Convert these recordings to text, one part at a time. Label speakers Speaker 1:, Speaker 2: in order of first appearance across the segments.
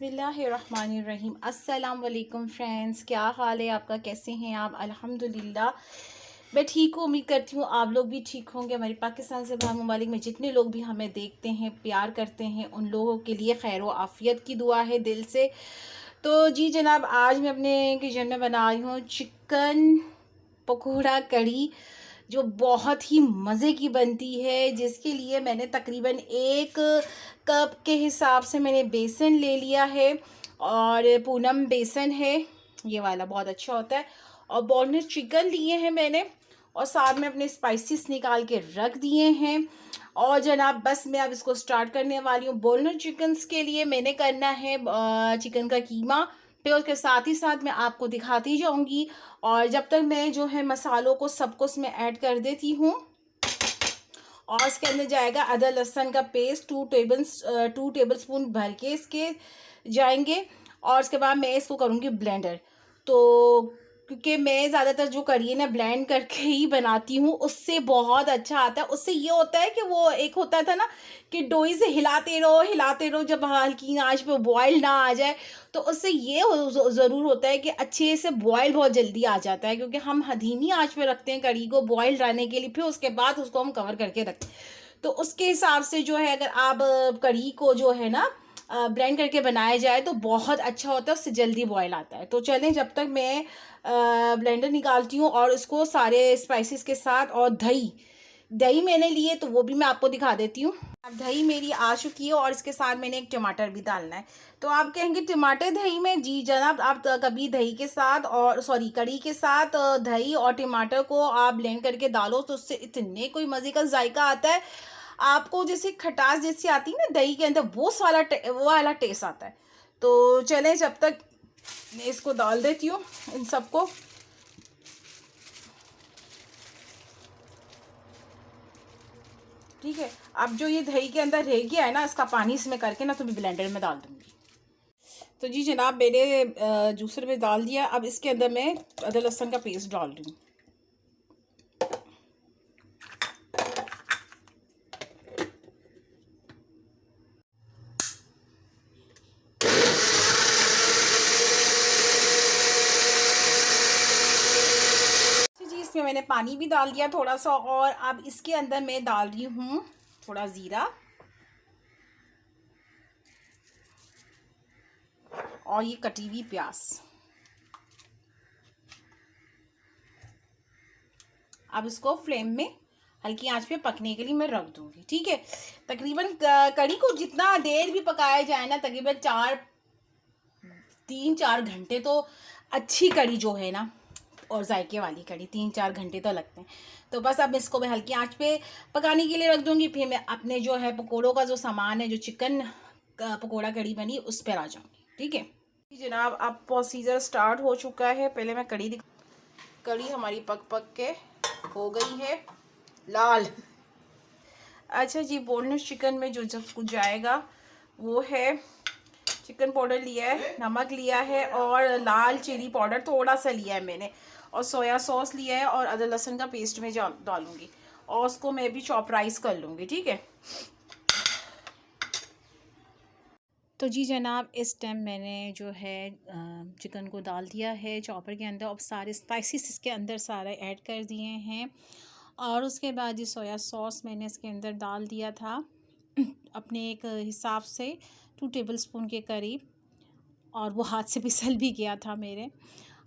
Speaker 1: बिस्मिल्लाहिर्रहमानिर्रहीम। अस्सलाम वालेकुम फ्रेंड्स, क्या हाल है आपका? कैसे हैं आप? अल्हम्दुलिल्लाह मैं ठीक हूँ। उम्मीद करती हूँ आप लोग भी ठीक होंगे। हमारे पाकिस्तान से बाहर ममालिक में जितने लोग भी हमें देखते हैं, प्यार करते हैं, उन लोगों के लिए खैर व आफ़ियत की दुआ है दिल से। तो जी जनाब, आज मैं अपने किचन में बना रही हूँ चिकन पकोड़ा कढ़ी, जो बहुत ही मज़े की बनती है। जिसके लिए मैंने तकरीबन 1 कप के हिसाब से मैंने बेसन ले लिया है, और पूनम बेसन है, ये वाला बहुत अच्छा होता है। और बोनलेस चिकन लिए हैं मैंने, और साथ में अपने स्पाइसेस निकाल के रख दिए हैं। और जनाब बस मैं अब इसको स्टार्ट करने वाली हूँ। बोनलेस चिकन्स के लिए मैंने करना है चिकन का कीमा, फिर उसके साथ ही साथ मैं आपको दिखाती जाऊंगी। और जब तक मैं जो है मसालों को सबको इसमें ऐड कर देती हूँ। और इसके अंदर जाएगा अदरक लहसुन का पेस्ट 2 टेबल स्पून भर के इसके जाएंगे। और उसके बाद मैं इसको करूँगी ब्लेंडर। तो क्योंकि मैं ज़्यादातर जो करी है ना ब्लेंड करके ही बनाती हूँ, उससे बहुत अच्छा आता है। उससे ये होता है कि वो एक होता था ना कि डोई से हिलाते रहो जब हल्की आंच पे बॉयल ना आ जाए। तो उससे ये ज़रूर होता है कि अच्छे से बॉयल बहुत जल्दी आ जाता है, क्योंकि हम धीमी आंच पे रखते हैं कढ़ी को बॉयल रहने के लिए, फिर उसके बाद उसको हम कवर करके रखते हैं। तो उसके हिसाब से जो है, अगर आप कढ़ी को जो है ना ब्लेंड करके बनाया जाए तो बहुत अच्छा होता है, उससे जल्दी बॉयल आता है। तो चलें, जब तक मैं ब्लेंडर निकालती हूँ और इसको सारे स्पाइसेस के साथ, और दही दही मैंने लिए तो वो भी मैं आपको दिखा देती हूँ। अब दही मेरी आ चुकी है, और इसके साथ मैंने एक टमाटर भी डालना है। तो आप कहेंगे टमाटर दही में? जी जनाब, आप कभी दही के साथ, और सॉरी कढ़ी के साथ दही और टमाटर को आप ब्लेंड करके डालो तो उससे इतने कोई मज़े का जायका आता है। आपको जैसे खटास जैसी आती है ना दही के अंदर, वो वाला टेस्ट आता है। तो चलें, जब तक मैं इसको डाल देती हूँ इन सबको। ठीक है, अब जो ये दही के अंदर रह गया है ना, इसका पानी इसमें करके ना तो मैं ब्लेंडर में डाल दूंगी। तो जी जनाब, मैंने जूसर में डाल दिया। अब इसके अंदर मैं अदरक लहसुन का पेस्ट डाल दूँ। जी इसमें मैंने पानी भी डाल दिया थोड़ा सा, और अब इसके अंदर मैं डाल रही हूँ थोड़ा ज़ीरा और ये कटी हुई प्याज। अब इसको फ्लेम में हल्की आंच पे पकने के लिए मैं रख दूंगी। ठीक है, तकरीबन कढ़ी को जितना देर भी पकाया जाए ना, तकरीबन 3-4 घंटे तो अच्छी कढ़ी जो है ना, और जायके वाली कढ़ी 3-4 घंटे तो लगते हैं। तो बस अब इसको मैं हल्की आंच पे पकाने के लिए रख दूंगी। फिर मैं अपने जो है पकोड़ों का जो सामान है, जो चिकन का पकोड़ा कढ़ी बनी, उस पर आ जाऊंगी। ठीक है जी जनाब, अब प्रोसीजर स्टार्ट हो चुका है। पहले मैं कढ़ी हमारी पक पक के हो गई है लाल। अच्छा जी, बोनलेस चिकन में जो जब कुछ जाएगा वो है चिकन पाउडर लिया है, नमक लिया है, और लाल चिली पाउडर थोड़ा सा लिया है मैंने, और सोया सॉस लिया है, और अदरक लहसुन का पेस्ट में डालूंगी, और उसको मैं भी चॉप राइस कर लूँगी। ठीक है, तो जी जनाब, इस टाइम मैंने जो है चिकन को डाल दिया है चॉपर के अंदर। अब सारे स्पाइसेस इसके अंदर सारे ऐड कर दिए हैं, और उसके बाद ये सोया सॉस मैंने इसके अंदर डाल दिया था अपने एक हिसाब से 2 टेबल स्पून के करीब, और वो हाथ से फिसल भी गया था मेरे।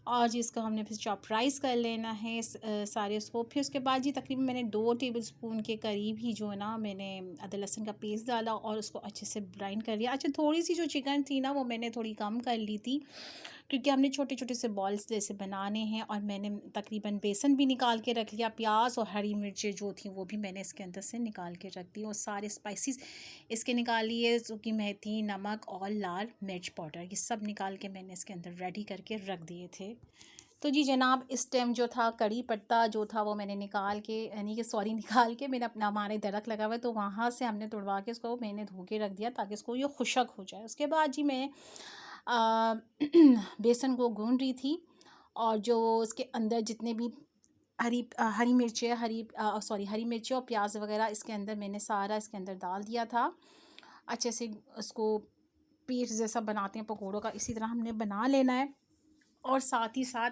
Speaker 1: और जी इसका हमने फिर चॉप राइस कर लेना है सारे उसको। फिर उसके बाद जी तकरीबन मैंने 2 टेबल स्पून के करीब ही जो है ना, मैंने अदरक लहसुन का पेस्ट डाला और उसको अच्छे से ब्राइन कर लिया। अच्छा, थोड़ी सी जो चिकन थी ना, वो मैंने थोड़ी कम कर ली थी, क्योंकि हमने छोटे छोटे से बॉल्स जैसे बनाने हैं। और मैंने तकरीबन बेसन भी निकाल के रख लिया, प्याज और हरी मिर्चें जो थी वो भी मैंने इसके अंदर से निकाल के रख दी, और सारे स्पाइसेस इसके निकाल लिए, सूखी मेथी, नमक और लाल मिर्च पाउडर, ये सब निकाल के मैंने इसके अंदर रेडी करके रख दिए थे। तो जी जनाब, इस टाइम जो था कड़ी पत्ता जो था वो मैंने निकाल के, यानी कि सॉरी निकाल के मैंने अपना, हमारे दरख्त लगा हुआ है तो वहाँ से हमने तुड़वा के उसको मैंने धो के रख दिया, ताकि इसको ये खुशक हो जाए। उसके बाद जी मैं आ, बेसन को गूंद रही थी, और जो उसके अंदर जितने भी हरी मिर्चें, हरी मिर्चें और प्याज वगैरह इसके अंदर मैंने सारा इसके अंदर डाल दिया था। अच्छे से उसको पेस्ट जैसा बनाते हैं पकौड़ों का, इसी तरह हमने बना लेना है। और साथ ही साथ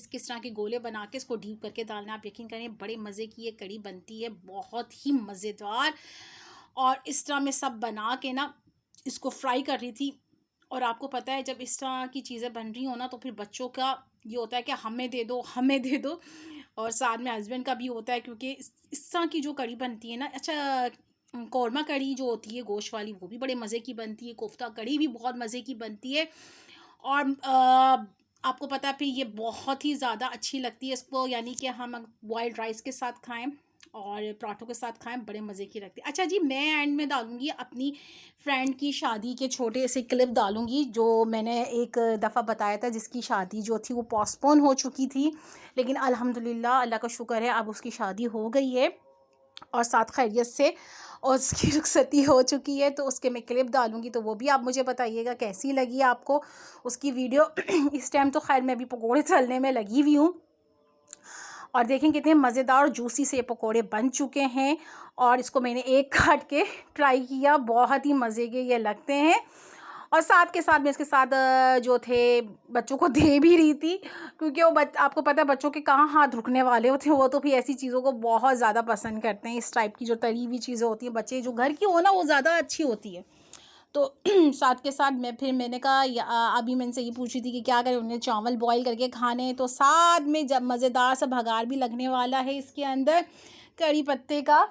Speaker 1: किस तरह के गोले बना के इसको डीप करके डालना है। आप यकीन करें बड़े मज़े की ये कड़ी बनती है, बहुत ही मज़ेदार। और इस तरह मैं सब बना के ना इसको फ्राई कर रही थी। और आपको पता है जब इस तरह की चीज़ें बन रही हो ना तो फिर बच्चों का ये होता है कि हमें दे दो, हमें दे दो। और साथ में हस्बैंड का भी होता है, क्योंकि इस तरह की जो कड़ी बनती है ना, अच्छा कौरमा कड़ी जो होती है गोश्त वाली, वो भी बड़े मज़े की बनती है। कोफ्ता कड़ी भी बहुत मज़े की बनती है। और आपको पता है फिर ये बहुत ही ज़्यादा अच्छी लगती है इसको, यानी कि हम बॉइल्ड राइस के साथ खाएं और पराठों के साथ खाएं, बड़े मज़े की लगती है। अच्छा जी, मैं एंड में डालूंगी अपनी फ्रेंड की शादी के छोटे से क्लिप डालूंगी, जो मैंने एक दफ़ा बताया था, जिसकी शादी जो थी वो पोस्टपोन हो चुकी थी, लेकिन अल्हम्दुलिल्लाह अल्लाह का शुक्र है अब उसकी शादी हो गई है और साथ खैरियत से, और उसकी रुखसती हो चुकी है। तो उसके मैं क्लिप डालूंगी, तो वो भी आप मुझे बताइएगा कैसी लगी आपको उसकी वीडियो। इस टाइम तो खैर मैं भी पकौड़े तलने में लगी हुई हूँ। और देखें कितने मज़ेदार और जूसी से ये पकौड़े बन चुके हैं। और इसको मैंने एक काट के ट्राई किया, बहुत ही मज़े के ये लगते हैं। और साथ के साथ मैं इसके साथ जो थे बच्चों को दे भी रही थी, क्योंकि वो आपको पता है बच्चों के कहाँ हाथ रुकने वाले होते हैं, वो तो फिर ऐसी चीज़ों को बहुत ज़्यादा पसंद करते हैं। इस टाइप की जो तली हुई चीज़ें होती हैं, बच्चे जो घर की हो ना वो ज़्यादा अच्छी होती है। तो साथ के साथ मैंने कहा अभी मैं इनसे ये पूछी थी कि क्या करें, उन्हें चावल बॉईल करके खाने हैं, तो साथ में जब मज़ेदार सा भगार भी लगने वाला है इसके अंदर कड़ी पत्ते का।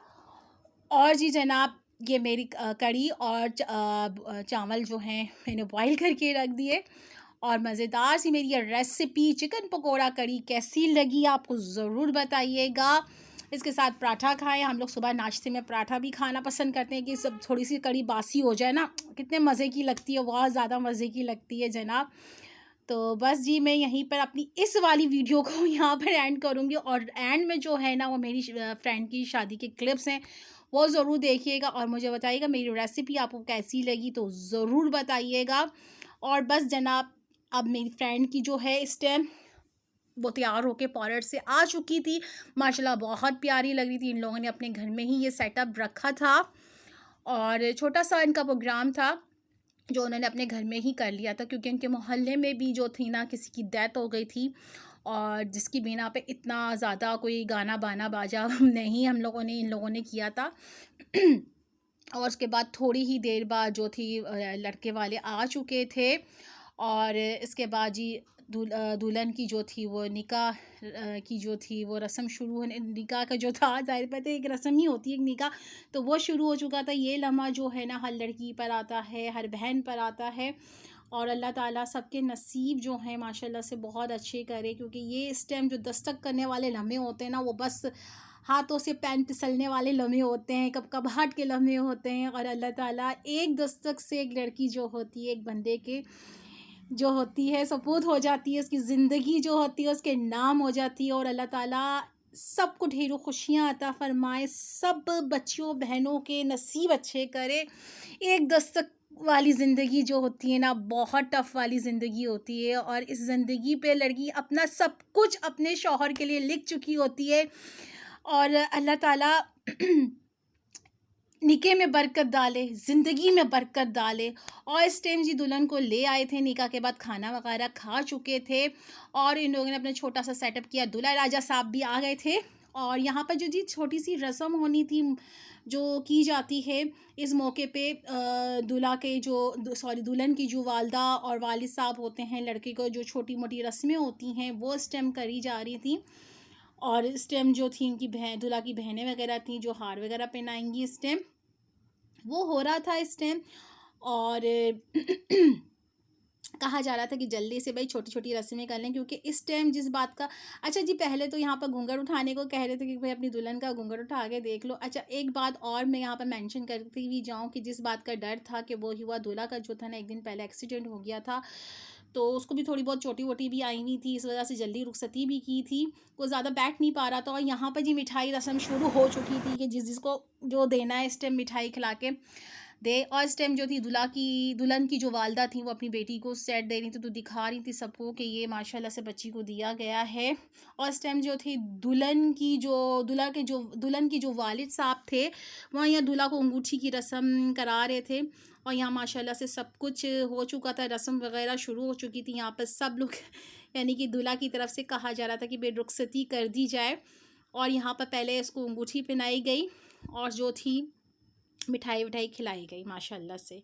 Speaker 1: और जी जनाब, ये मेरी कड़ी और चावल जो हैं मैंने बॉईल करके रख दिए। और मज़ेदार सी मेरी ये रेसिपी चिकन पकोड़ा कड़ी कैसी लगी आपको ज़रूर बताइएगा। इसके साथ पराठा खाएं, हम लोग सुबह नाश्ते में पराठा भी खाना पसंद करते हैं कि सब थोड़ी सी कड़ी बासी हो जाए ना, कितने मज़े की लगती है, बहुत ज़्यादा मज़े की लगती है जनाब। तो बस जी, मैं यहीं पर अपनी इस वाली वीडियो को यहाँ पर एंड करूँगी। और एंड में जो है ना वो मेरी फ्रेंड की शादी के क्लिप्स हैं, वो ज़रूर देखिएगा और मुझे बताइएगा मेरी रेसिपी आपको कैसी लगी, तो ज़रूर बताइएगा। और बस जनाब, अब मेरी फ्रेंड की जो है इस टाइम वो तैयार होके पार्लर से आ चुकी थी, माशाल्लाह बहुत प्यारी लग रही थी। इन लोगों ने अपने घर में ही ये सेटअप रखा था और छोटा सा इनका प्रोग्राम था जो उन्होंने अपने घर में ही कर लिया था, क्योंकि उनके मोहल्ले में भी जो थी ना किसी की डेथ हो गई थी, और जिसकी बिना पे इतना ज़्यादा कोई गाना बाना बाजा नहीं इन लोगों ने किया था। और उसके बाद थोड़ी ही देर बाद जो थी लड़के वाले आ चुके थे। और इसके बाद जी दुल्हन की जो थी वो निकाह की जो थी वो रस्म शुरू होने, निकाह का जो था ज़ाहिर बात है एक रस्म ही होती है एक निकाह, तो वो शुरू हो चुका था। ये लम्हा जो है ना हर लड़की पर आता है, हर बहन पर आता है। और अल्लाह ताला सबके नसीब जो हैं माशाल्लाह से बहुत अच्छे करे, क्योंकि ये इस टाइम जो दस्तक करने वाले लम्हे होते हैं ना वो बस हाथों से पैन फिसलने वाले लम्हे होते हैं, कब कभाट के लम्हे होते हैं। और अल्लाह ताला एक दस्तक से एक लड़की जो होती है एक बंदे के जो होती है सपूत हो जाती है, उसकी ज़िंदगी जो होती है उसके नाम हो जाती है। और अल्लाह ताला सबको ढेरों खुशियाँ अता फ़रमाए, सब बच्चियों बहनों के नसीब अच्छे करे। एक दस्तक वाली ज़िंदगी जो होती है ना बहुत टफ़ वाली ज़िंदगी होती है, और इस ज़िंदगी पे लड़की अपना सब कुछ अपने शौहर के लिए लिख चुकी होती है। और अल्लाह ताला निकाह में बरकत डाले, ज़िंदगी में बरकत डाले। और इस टाइम जी दुल्हन को ले आए थे, निकाह के बाद खाना वगैरह खा चुके थे और इन लोगों ने अपना छोटा सा सेटअप किया। दूल्हा राजा साहब भी आ गए थे और यहाँ पर जो जी छोटी सी रस्म होनी थी जो की जाती है इस मौके पे, दूल्हा के जो दुल्हन की जो वालदा और वालिद साहब होते हैं, लड़के को जो छोटी मोटी रस्में होती हैं वो इस टाइम करी जा रही थी। और इस टाइम जो थी इनकी बहन दूल्हा की बहनें वगैरह थी जो हार वगैरह पहनाएंगी, इस टाइम वो हो रहा था इस टाइम। और कहा जा रहा था कि जल्दी से भाई छोटी छोटी रस्में कर लें, क्योंकि इस टाइम जिस बात का, अच्छा जी पहले तो यहाँ पर घूंघट उठाने को कह रहे थे कि भाई अपनी दुल्हन का घूंघट उठा के देख लो। अच्छा एक बात और मैं यहाँ पर मेंशन करती हुई जाऊँ कि जिस बात का डर था कि वो हुआ, दूल्हा का जो था ना एक दिन पहले एक्सीडेंट हो गया था, तो उसको भी थोड़ी बहुत चोटी वोटी भी आई हुई थी, इस वजह से जल्दी रुखसती भी की थी, वो ज़्यादा बैठ नहीं पा रहा था। और यहाँ पर जी मिठाई रस्म शुरू हो चुकी थी कि जिसको जो देना है इस टाइम मिठाई खिला के दे। और इस टाइम जो थी दुल्हन की जो वालदा थी वो अपनी बेटी को सेट दे रही थी, तो दिखा रही थी सबको कि ये माशाल्लाह से बच्ची को दिया गया है। और इस टाइम जो थी दुल्हन की जो वालिद साहब थे वहाँ यहाँ दूल्हा को अंगूठी की रस्म करा रहे थे। और यहाँ माशाल्लाह से सब कुछ हो चुका था, रस्म वगैरह शुरू हो चुकी थी। यहाँ पर सब लोग यानी कि दूल्हा की तरफ से कहा जा रहा था कि भाई रुखसती कर दी जाए, और यहाँ पर पहले इसको अंगूठी पहनाई गई और जो थी मिठाई विठाई खिलाई गई माशाल्लाह से।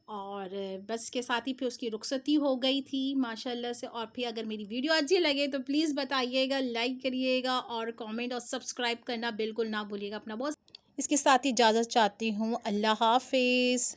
Speaker 1: और बस के साथ ही फिर उसकी रुखसती हो गई थी माशाल्लाह से। और फिर अगर मेरी वीडियो अच्छी लगे तो प्लीज़ बताइएगा, लाइक करिएगा और कमेंट और सब्सक्राइब करना बिल्कुल ना भूलिएगा। अपना बहुत इसके साथ ही इजाज़त चाहती हूँ। अल्लाह हाफ़िज़।